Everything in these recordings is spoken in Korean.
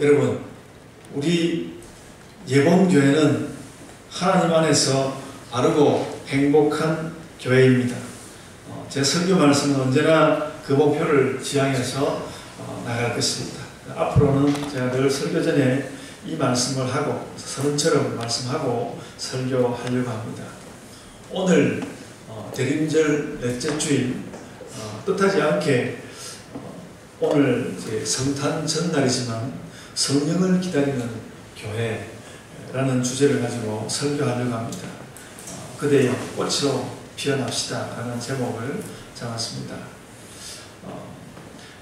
여러분, 우리 예봉교회는 하나님 안에서 바르고 행복한 교회입니다. 제 설교 말씀은 언제나 그 목표를 지향해서 나갈 것입니다. 앞으로는 제가 늘 설교 전에 이 말씀을 하고 서론처럼 말씀하고 설교하려고 합니다. 오늘 대림절 넷째 주일, 뜻하지 않게 오늘 성탄 전날이지만 성령을 기다리는 교회라는 주제를 가지고 설교하려고 합니다. 그대여 꽃으로 피어납시다 라는 제목을 잡았습니다.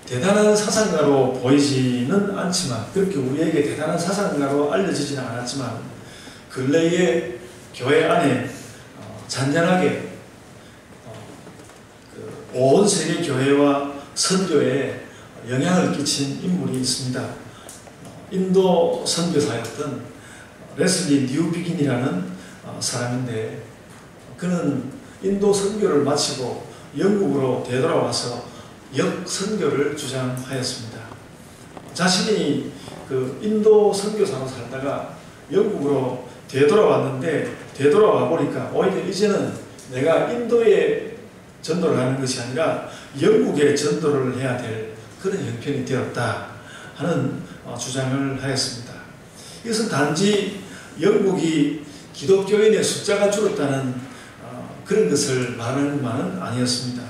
대단한 사상가로 보이지는 않지만, 그렇게 우리에게 대단한 사상가로 알려지지는 않았지만, 근래에 교회 안에 잔잔하게 온 세계 교회와 선교에 영향을 끼친 인물이 있습니다. 인도 선교사였던 레슬리 뉴비긴이라는 사람인데, 그는 인도 선교를 마치고 영국으로 되돌아와서 역선교를 주장하였습니다. 자신이 그 인도 선교사로 살다가 영국으로 되돌아왔는데, 되돌아와 보니까 오히려 이제는 내가 인도에 전도를 하는 것이 아니라 영국에 전도를 해야 될 그런 형편이 되었다 하는 주장을 하였습니다. 이것은 단지 영국이 기독교인의 숫자가 줄었다는 그런 것을 말하는 것만은 아니었습니다.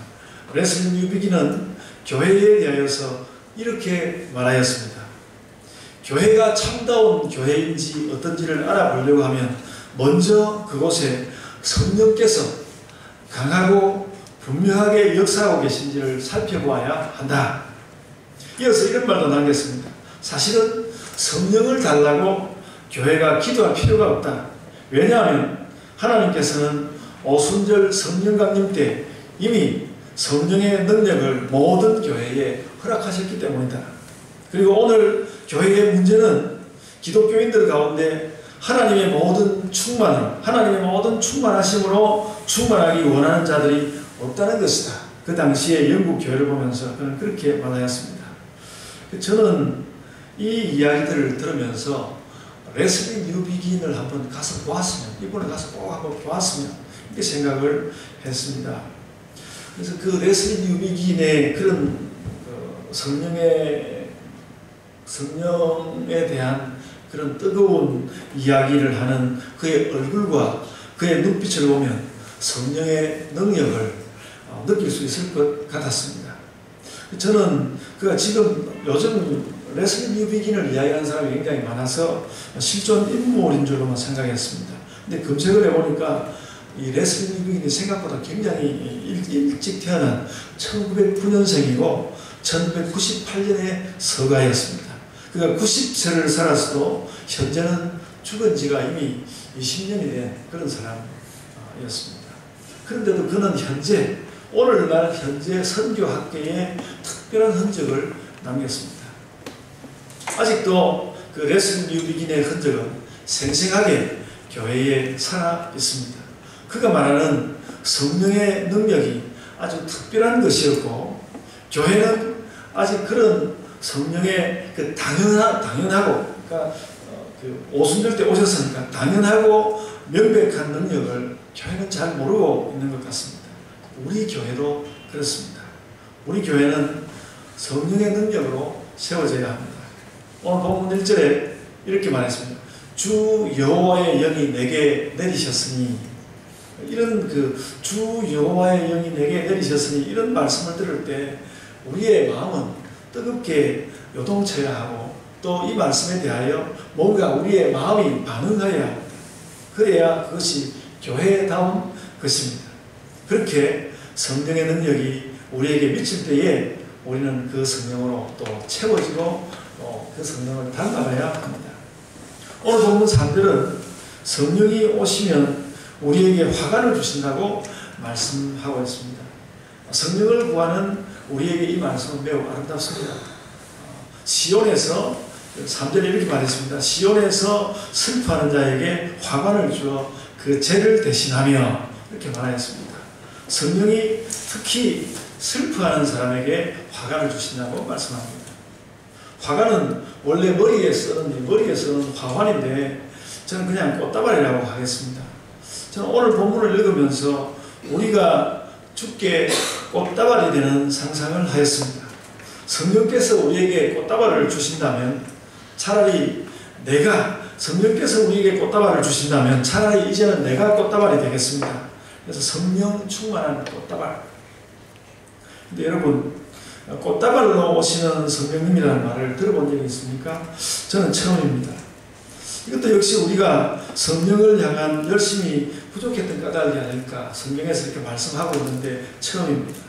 레슬리 뉴비긴은 교회에 대하여서 이렇게 말하였습니다. 교회가 참다운 교회인지 어떤지를 알아보려고 하면 먼저 그곳에 성령께서 강하고 분명하게 역사하고 계신지를 살펴보아야 한다. 이어서 이런 말도 남겼습니다. 사실은 성령을 달라고 교회가 기도할 필요가 없다. 왜냐하면 하나님께서는 오순절 성령 강림 때 이미 성령의 능력을 모든 교회에 허락하셨기 때문이다. 그리고 오늘 교회의 문제는 기독교인들 가운데 하나님의 모든 충만을, 하나님의 모든 충만하심으로 충만하기 원하는 자들이 없다는 것이다. 그 당시에 영국 교회를 보면서 그는 그렇게 말하였습니다. 저는 이 이야기들을 들으면서 레슬리 뉴비긴을 한번 가서 보았으면, 이번에 가서 꼭 한번 보았으면 이렇게 생각을 했습니다. 그래서 그 레슬리 뉴비긴의 그런 성령에 대한 그런 뜨거운 이야기를 하는 그의 얼굴과 그의 눈빛을 보면 성령의 능력을 느낄 수 있을 것 같았습니다. 저는 그가 지금 요즘 레슬리 뉴비긴을 이야기하는 사람이 굉장히 많아서 실존 인물인 줄로만 생각했습니다. 근데 검색을 해보니까 이 레슬리 뉴비긴이 생각보다 굉장히 일찍 태어난 1909년생이고 1998년에 서가였습니다. 그가 90세를 살았어도 현재는 죽은 지가 이미 20년이 된 그런 사람이었습니다. 그런데도 그는 현재, 오늘날 현재 선교학계에 특별한 흔적을 남겼습니다. 아직도 그 레슬리 뉴비긴의 흔적은 생생하게 교회에 살아 있습니다. 그가 말하는 성령의 능력이 아주 특별한 것이었고, 교회는 아직 그런 성령의 그 당연하고, 그러니까 그 오순절 때 오셨으니까 당연하고 명백한 능력을 교회는 잘 모르고 있는 것 같습니다. 우리 교회도 그렇습니다. 우리 교회는 성령의 능력으로 세워져야 합니다. 오늘 본문 1절에 이렇게 말했습니다. 주 여호와의 영이 내게 내리셨으니, 이런 그 주 여호와의 영이 내게 내리셨으니 이런 말씀을 들을 때 우리의 마음은 뜨겁게 요동쳐야 하고, 또 이 말씀에 대하여 뭔가 우리의 마음이 반응해야 합니다. 그래야 그것이 교회다운 것입니다. 그렇게 성령의 능력이 우리에게 미칠 때에 우리는 그 성령으로 또 채워지고 또 그 성령을 닮아가야 합니다. 오늘 본문 3절은 성령이 오시면 우리에게 화관을 주신다고 말씀하고 있습니다. 성령을 구하는 우리에게 이 말씀은 매우 아름답습니다. 시온에서 3절에 이렇게 말했습니다. 시온에서 슬퍼하는 자에게 화관을 주어 그 죄를 대신하며, 이렇게 말하였습니다. 성령이 특히 슬퍼하는 사람에게 화관을 주신다고 말씀합니다. 화관은 원래 머리에 쓰는 화환인데 저는 그냥 꽃다발이라고 하겠습니다. 저는 오늘 본문을 읽으면서 우리가 주께 꽃다발이 되는 상상을 하였습니다. 성령께서 우리에게 꽃다발을 주신다면 성령께서 우리에게 꽃다발을 주신다면 차라리 이제는 내가 꽃다발이 되겠습니다. 그래서 성령 충만한 꽃다발. 근데 여러분, 꽃다발로 오시는 성령님이라는 말을 들어본 적이 있습니까? 저는 처음입니다. 이것도 역시 우리가 성령을 향한 열심히 부족했던 까닭이 아닐까, 성경에서 이렇게 말씀하고 있는데 처음입니다.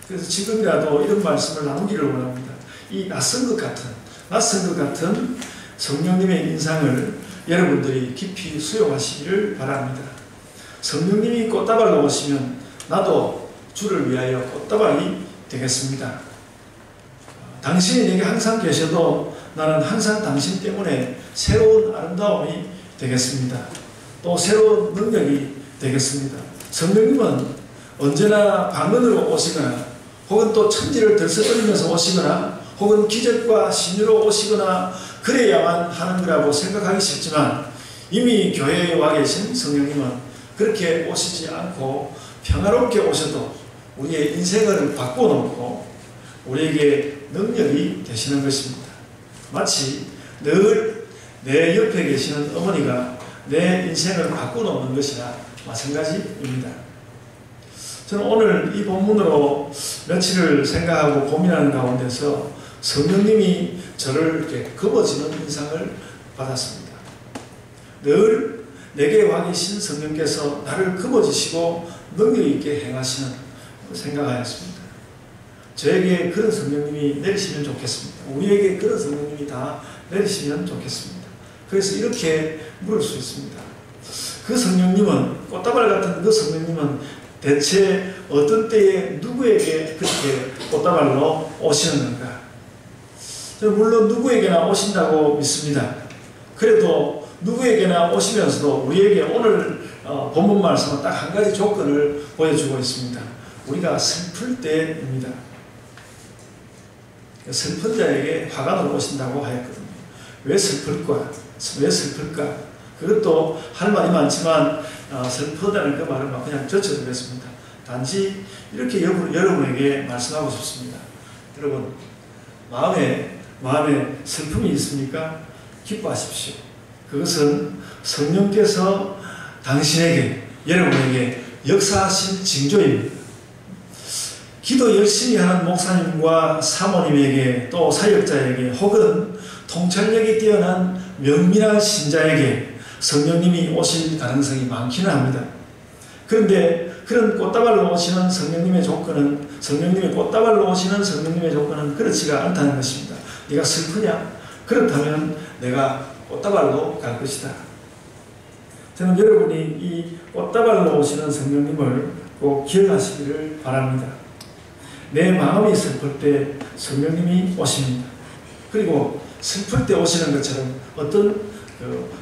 그래서 지금이라도 이런 말씀을 나누기를 원합니다. 이 낯선 것 같은 성령님의 인상을 여러분들이 깊이 수용하시기를 바랍니다. 성령님이 꽃다발로 오시면 나도 주를 위하여 꽃다발이 되겠습니다. 당신이 내게 항상 계셔도 나는 항상 당신 때문에 새로운 아름다움이 되겠습니다. 또 새로운 능력이 되겠습니다. 성령님은 언제나 방언으로 오시거나 혹은 또 천지를 들썩거리면서 오시거나 혹은 기적과 신유로 오시거나 그래야만 하는 거라고 생각하기 쉽지만 이미 교회에 와 계신 성령님은 그렇게 오시지 않고 평화롭게 오셔도 우리의 인생을 바꿔놓고 우리에게 능력이 되시는 것입니다. 마치 늘 내 옆에 계시는 어머니가 내 인생을 바꿔놓는 것이나 마찬가지입니다. 저는 오늘 이 본문으로 며칠을 생각하고 고민하는 가운데서 성령님이 저를 이렇게 검어지는 인상을 받았습니다. 늘 내게 와 계신 성령께서 나를 검어지시고 능력 있게 행하시는 생각하였습니다. 저에게 그런 성령님이 내리시면 좋겠습니다. 우리에게 그런 성령님이 다 내리시면 좋겠습니다. 그래서 이렇게 물을 수 있습니다. 그 성령님은, 꽃다발 같은 그 성령님은 대체 어떤 때에 누구에게 그렇게 꽃다발로 오시는 건가? 저는 물론 누구에게나 오신다고 믿습니다. 그래도 누구에게나 오시면서도 우리에게 오늘 본문 말씀은 딱 한 가지 조건을 보여주고 있습니다. 우리가 슬플 때입니다. 슬픈 자에게 화관으로 오신다고 하였거든요. 왜 슬플까? 그것도 할 말이 많지만 슬프다는 그 말을 막 그냥 젖혀두겠습니다. 단지 이렇게 여러분에게 말씀하고 싶습니다. 여러분, 마음에 슬픔이 있습니까? 기뻐하십시오. 그것은 성령께서 당신에게, 여러분에게 역사하신 징조입니다. 기도 열심히 하는 목사님과 사모님에게 또 사역자에게 혹은 통찰력이 뛰어난 명민한 신자에게 성령님이 오실 가능성이 많기는 합니다. 그런데 그런 꽃다발로 오시는 성령님의 꽃다발로 오시는 성령님의 조건은 그렇지가 않다는 것입니다. 네가 슬프냐? 그렇다면 내가 꽃다발로 갈 것이다. 저는 여러분이 이 꽃다발로 오시는 성령님을 꼭 기억하시기를 바랍니다. 내 마음이 슬플 때 성령님이 오십니다. 그리고 슬플 때 오시는 것처럼 어떤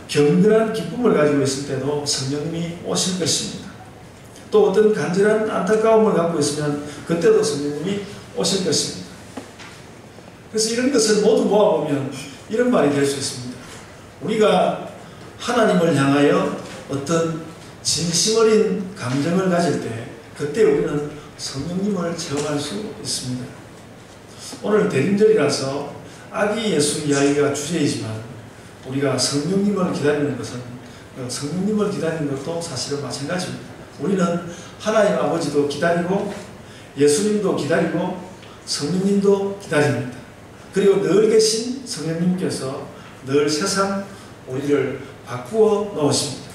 경건한 기쁨을 가지고 있을 때도 성령님이 오실 것입니다. 또 어떤 간절한 안타까움을 갖고 있으면 그때도 성령님이 오실 것입니다. 그래서 이런 것을 모두 모아보면 이런 말이 될 수 있습니다. 우리가 하나님을 향하여 어떤 진심 어린 감정을 가질 때 그때 우리는 성령님을 체험할 수 있습니다. 오늘 대림절이라서 아기 예수 이야기가 주제이지만 우리가 성령님을 기다리는 것은 성령님을 기다리는 것도 사실은 마찬가지입니다. 우리는 하나님 아버지도 기다리고 예수님도 기다리고 성령님도 기다립니다. 그리고 늘 계신 성령님께서 늘 세상 우리를 바꾸어 놓으십니다.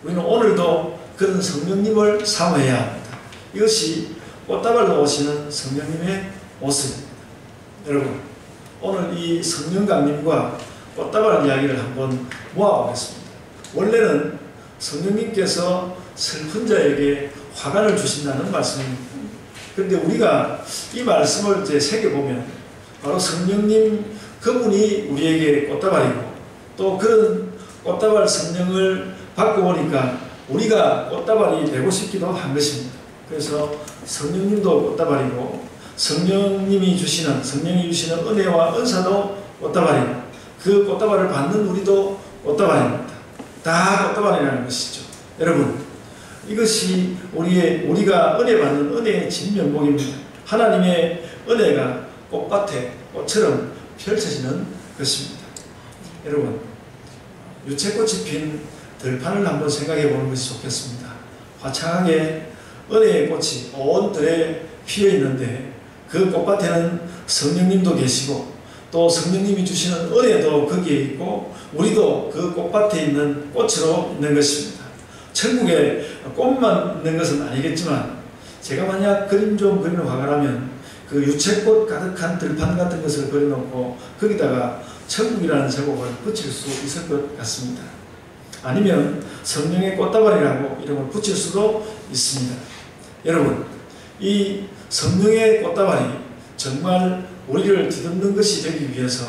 우리는 오늘도 그런 성령님을 사모해야 합니다. 이것이 꽃다발로 오시는 성령님의 모습입니다. 여러분, 오늘 이 성령강림과 꽃다발 이야기를 한번 모아보겠습니다. 원래는 성령님께서 슬픈 자에게 화관을 주신다는 말씀입니다. 그런데 우리가 이 말씀을 이제 새겨보면 바로 성령님 그분이 우리에게 꽃다발이고 또 그런 꽃다발 성령을 받고 오니까 우리가 꽃다발이 되고 싶기도 한 것입니다. 그래서 성령님도 꽃다발이고 성령이 주시는 은혜와 은사도 꽃다발이, 그 꽃다발을 받는 우리도 꽃다발입니다. 다 꽃다발이라는 것이죠. 여러분, 이것이 우리가 은혜 받는 은혜의 진면목입니다. 하나님의 은혜가 꽃밭에 꽃처럼 펼쳐지는 것입니다. 여러분, 유채꽃이 핀 들판을 한번 생각해 보는 것이 좋겠습니다. 화창하게 은혜의 꽃이 온 들에 피어 있는데 그 꽃밭에는 성령님도 계시고 또 성령님이 주시는 은혜도 거기에 있고 우리도 그 꽃밭에 있는 꽃으로 있는 것입니다. 천국에 꽃만 있는 것은 아니겠지만 제가 만약 그림 좀 그리는 화가라면 그 유채꽃 가득한 들판 같은 것을 그려놓고 거기다가 천국이라는 제목을 붙일 수 있을 것 같습니다. 아니면 성령의 꽃다발이라고 이름을 붙일 수도 있습니다. 여러분, 이 성령의 꽃다발이 정말 우리를 뒤덮는 것이 되기 위해서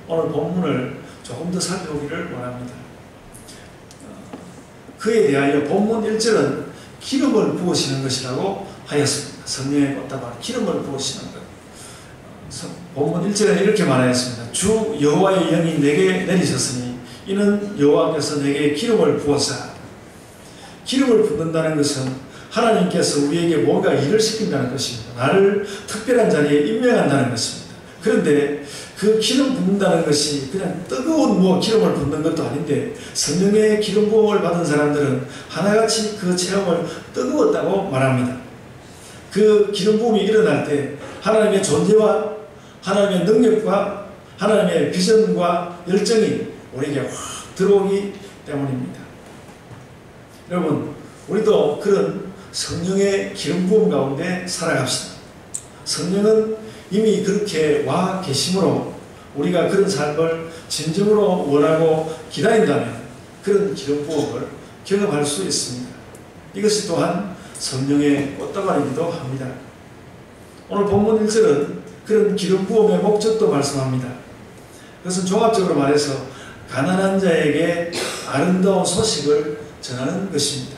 오늘 본문을 조금 더 살펴보기를 원합니다. 그에 대하여 본문 1절은 기름을 부으시는 것이라고 하였습니다. 성령의 꽃다발, 기름을 부으시는 것. 본문 1절에 이렇게 말하였습니다. 주 여호와의 영이 내게 내리셨으니 이는 여호와께서 내게 기름을 부었사. 기름을 붓는다는 것은 하나님께서 우리에게 뭔가 일을 시킨다는 것입니다. 나를 특별한 자리에 임명한다는 것입니다. 그런데 그 기름 붓는다는 것이 그냥 뜨거운 기름을 붓는 것도 아닌데 성령의 기름 부음을 받은 사람들은 하나같이 그 체험을 뜨거웠다고 말합니다. 그 기름 부음이 일어날 때 하나님의 존재와 하나님의 능력과 하나님의 비전과 열정이 우리에게 확 들어오기 때문입니다. 여러분, 우리도 그런 성령의 기름 부음 가운데 살아갑시다. 성령은 이미 그렇게 와 계시므로 우리가 그런 삶을 진정으로 원하고 기다린다면 그런 기름 부음을 경험할 수 있습니다. 이것이 또한 성령의 꽃다발이기도 합니다. 오늘 본문 1절은 그런 기름 부음의 목적도 말씀합니다. 그것은 종합적으로 말해서 가난한 자에게 아름다운 소식을 전하는 것입니다.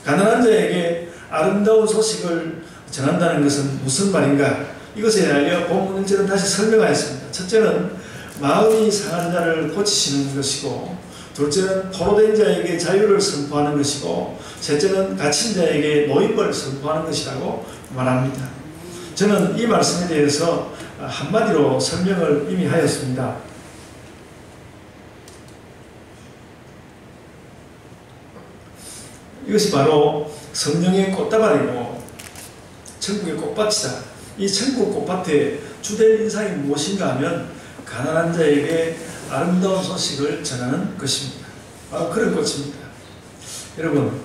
가난한 자에게 아름다운 소식을 전한다는 것은 무슨 말인가? 이것에 대하여 본문 1절은 다시 설명하였습니다. 첫째는 마음이 상한 자를 고치시는 것이고, 둘째는 포로된 자에게 자유를 선포하는 것이고, 셋째는 갇힌 자에게 노임을 선포하는 것이라고 말합니다. 저는 이 말씀에 대해서 한마디로 설명을 이미 하였습니다. 이것이 바로 성령의 꽃다발이고 천국의 꽃밭이다. 이 천국 꽃밭의 주된 인상이 무엇인가 하면 가난한 자에게 아름다운 소식을 전하는 것입니다. 바로 그런 꽃입니다. 여러분,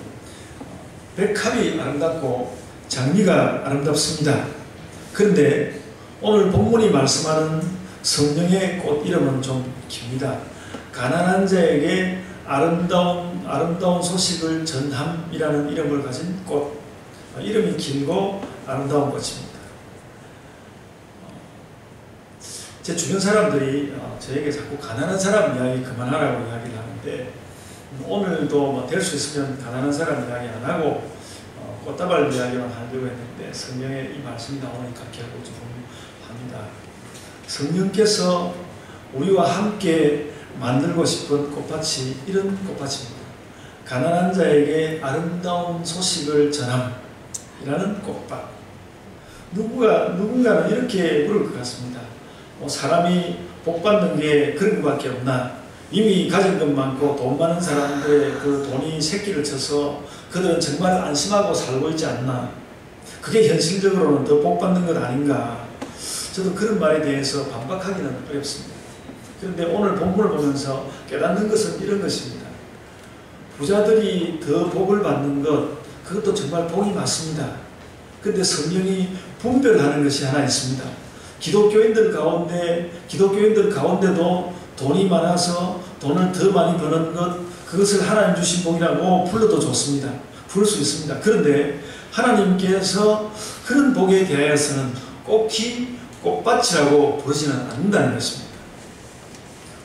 백합이 아름답고 장미가 아름답습니다. 그런데 오늘 본문이 말씀하는 성령의 꽃 이름은 좀 깁니다. 가난한 자에게 아름다운 소식을 전함이라는 이름을 가진 꽃. 이름이 길고 아름다운 꽃입니다. 제 주변 사람들이 저에게 자꾸 가난한 사람 이야기 그만하라고 이야기를 하는데, 오늘도 될 수 있으면 가난한 사람 이야기 안 하고 꽃다발 이야기만 하려고 했는데 성령의 이 말씀이 나오니까 결국 좀 합니다. 성령께서 우리와 함께 만들고 싶은 꽃밭이 이런 꽃밭입니다. 가난한 자에게 아름다운 소식을 전함이라는 꽃밭. 누군가는 이렇게 물을 것 같습니다. 사람이 복받는 게 그런 것밖에 없나? 이미 가진 것 많고 돈 많은 사람들의 그 돈이 새끼를 쳐서 그들은 정말 안심하고 살고 있지 않나? 그게 현실적으로는 더 복받는 것 아닌가? 저도 그런 말에 대해서 반박하기는 어렵습니다. 그런데 오늘 본문을 보면서 깨닫는 것은 이런 것입니다. 부자들이 더 복을 받는 것, 그것도 정말 복이 맞습니다. 그런데 성령이 분별하는 것이 하나 있습니다. 기독교인들 가운데도 돈이 많아서 돈을 더 많이 버는 것, 그것을 하나님 주신 복이라고 불러도 좋습니다. 부를 수 있습니다. 그런데 하나님께서 그런 복에 대하여서는 꼭히 꽃밭이라고 부르지는 않는다는 것입니다.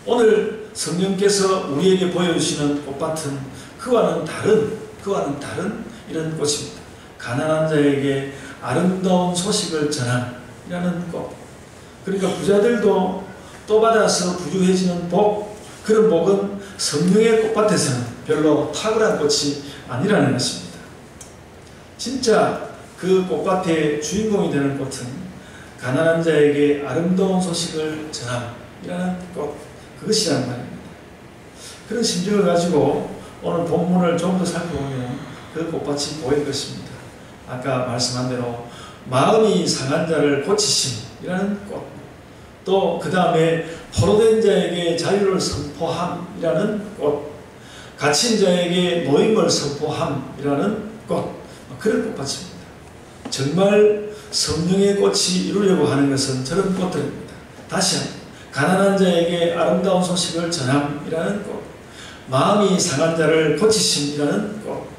오늘 성령께서 우리에게 보여주시는 꽃밭은 그와는 다른 이런 꽃입니다. 가난한 자에게 아름다운 소식을 전함이라는 꽃. 그러니까 부자들도 또 받아서 부유해지는 복, 그런 복은 성령의 꽃밭에서는 별로 탁월한 꽃이 아니라는 것입니다. 진짜 그 꽃밭의 주인공이 되는 꽃은 가난한 자에게 아름다운 소식을 전함이라는 꽃, 그것이란 말입니다. 그런 심정을 가지고 오늘 본문을 좀 더 살펴보면 그 꽃밭이 보일 것입니다. 아까 말씀한 대로 마음이 상한 자를 고치심이라는 꽃, 또 그 다음에 포로된 자에게 자유를 선포함이라는 꽃, 갇힌 자에게 노임을 선포함이라는 꽃, 그런 꽃밭입니다. 정말 성령의 꽃이 이루려고 하는 것은 저런 꽃들입니다. 다시 한번 가난한 자에게 아름다운 소식을 전함이라는 꽃, 마음이 상한 자를 고치심이라는 꽃,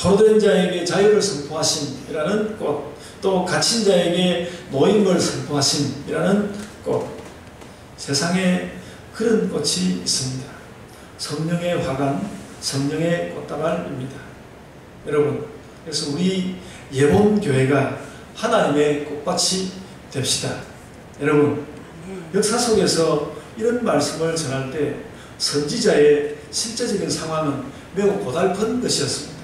포로된 자에게 자유를 선포하심이라는 꽃, 또 갇힌 자에게 노임을 선포하심이라는 꽃. 세상에 그런 꽃이 있습니다. 성령의 화관, 성령의 꽃다발입니다. 여러분, 그래서 우리 예본교회가 하나님의 꽃밭이 됩시다. 여러분, 역사 속에서 이런 말씀을 전할 때 선지자의 실제적인 상황은 매우 고달픈 것이었습니다.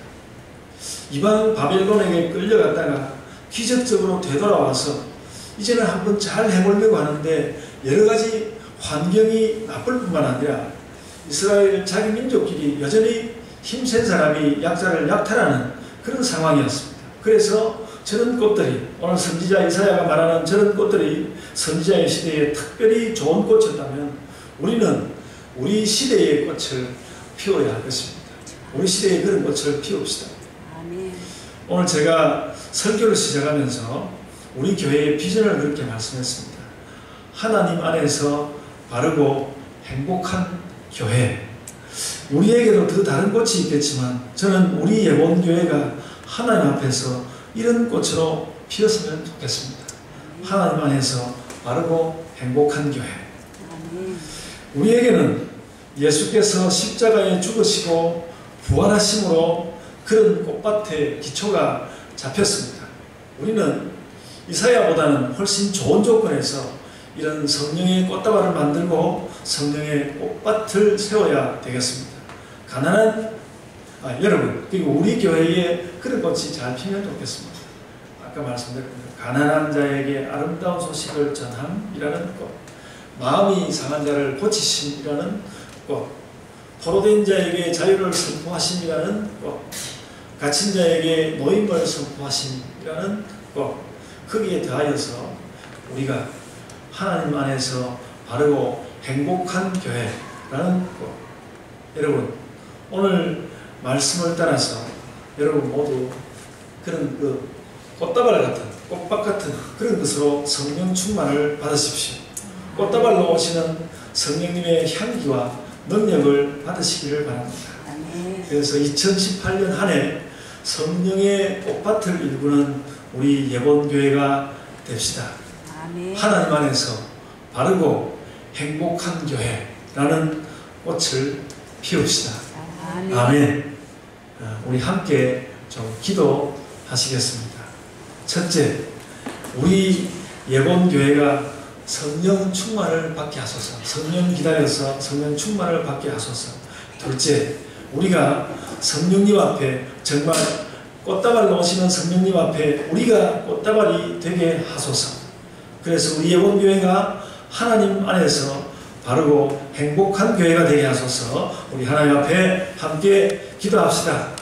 이방 바벨론에게 끌려갔다가 기적적으로 되돌아와서 이제는 한번 잘 해보려고 하는데 여러 가지 환경이 나쁠 뿐만 아니라 이스라엘 자기 민족끼리 여전히 힘센 사람이 약자를 약탈하는 그런 상황이었습니다. 그래서 저런 꽃들이, 오늘 선지자 이사야가 말하는 저런 꽃들이 선지자의 시대에 특별히 좋은 꽃이었다면 우리는 우리 시대의 꽃을 피워야 할 것입니다. 우리 시대에 그런 꽃을 피웁시다. 오늘 제가 설교를 시작하면서 우리 교회의 비전을 그렇게 말씀했습니다. 하나님 안에서 바르고 행복한 교회. 우리에게도 더 다른 꽃이 있겠지만 저는 우리 예본교회가 하나님 앞에서 이런 꽃으로 피었으면 좋겠습니다. 하나님 안에서 바르고 행복한 교회. 우리에게는 예수께서 십자가에 죽으시고 부활하심으로 그런 꽃밭의 기초가 잡혔습니다. 우리는 이사야보다는 훨씬 좋은 조건에서 이런 성령의 꽃다발을 만들고 성령의 꽃밭을 세워야 되겠습니다. 여러분, 그리고 우리 교회에 그런 꽃이 잘 피면 좋겠습니다. 아까 말씀드렸던 가난한 자에게 아름다운 소식을 전함이라는 꽃, 마음이 상한 자를 고치심이라는 꽃, 포로된 자에게 자유를 선포하심이라는 꽃, 갇힌 자에게 노임을 선포하심이라는 꽃, 거기에 더하여서 우리가 하나님 안에서 바르고 행복한 교회라는 꽃. 여러분, 오늘 말씀을 따라서 여러분 모두 그런 그 꽃다발 같은, 꽃밭 같은 그런 것으로 성령 충만을 받으십시오. 꽃다발로 오시는 성령님의 향기와 능력을 받으시기를 바랍니다. 그래서 2018년 한 해 성령의 꽃밭을 일구는 우리 예본교회가 됩시다. 하나님 안에서 바르고 행복한 교회라는 꽃을 피웁시다. 아멘. 우리 함께 좀 기도하시겠습니다. 첫째, 우리 예본교회가 성령 충만을 받게 하소서. 성령 기다려서 성령 충만을 받게 하소서. 둘째, 우리가 성령님 앞에 정말 꽃다발로 오시는 성령님 앞에 우리가 꽃다발이 되게 하소서. 그래서 우리 예본교회가 하나님 안에서 바르고 행복한 교회가 되게 하소서. 우리 하나님 앞에 함께 기도합시다.